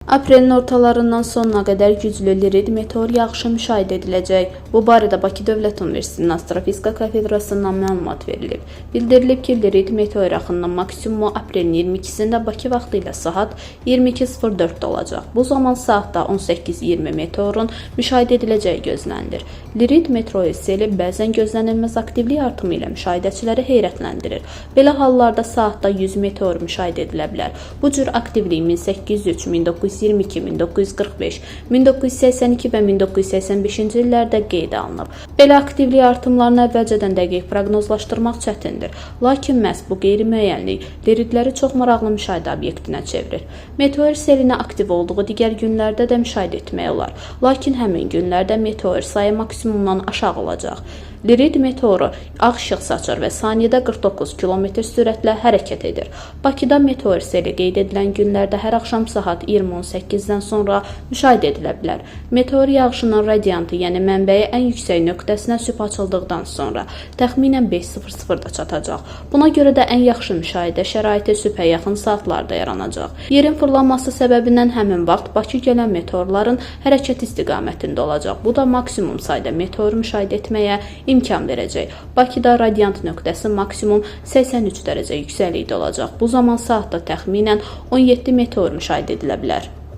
Aprelin ortalarından sonuna qədər güclü lirid meteor yağışı müşahidə ediləcək. Bu barədə Bakı Dövlət Universitetinin Astrofizika kafedrasından məlumat verilib. Bildirilib ki, lirid meteor axınının maksimumu aprelin 22-sində Bakı vaxtı ilə saat 22:04-də olacaq. Bu zaman saatda 18:20 meteorun müşahidə ediləcəyi gözlənilir. Lirid meteor seli bəzən gözlənilməz aktivlik artımı ilə müşahidəçiləri heyrətləndirir. Belə hallarda saatda 100 meteor müşahidə edilə bilər. Bu cür aktivlik 1803, 1922, 1945, 1982 və 1985-ci illərdə qeydə alınıb. Belə aktivlik artımlarını əvvəlcədən dəqiq proqnozlaşdırmaq çətindir. Lakin məhz bu qeyri-müəyyənlik liridləri çox maraqlı müşahidə obyektinə çevirir. Meteor selini aktiv olduğu digər günlərdə də müşahidə etmək olar. Lakin həmin günlərdə meteor sayı maksimumdan aşağı olacaq. Lirid meteoru ağ işıq saçır və saniyədə 49 km sürətlə hərəkət edir. Bakıda meteor seli qeyd edilən günlərdə hər axşam saat 20:18-dən sonra müşahidə edilə bilər. Meteor yağışının radiantı, yəni mənbəyi ən yüksək nöqtəsinə sübh açıldıqdan sonra təxminən 5:00-da çatacaq. Buna görə də ən yaxşı müşahidə şəraiti sübhə yaxın saatlarda yaranacaq. Yerin fırlanması səbəbindən həmin vaxt Bakı gələn meteorların hərəkət istiqamətində olacaq. Bu da maksimum sayda meteor müşahidə etməyə imkan verəcək. Bakıda radiant nöqtəsi maksimum 83 dərəcə yüksəklikdə olacaq. Bu zaman saatda təxminən 17 meteor müşahidə edilə bilər.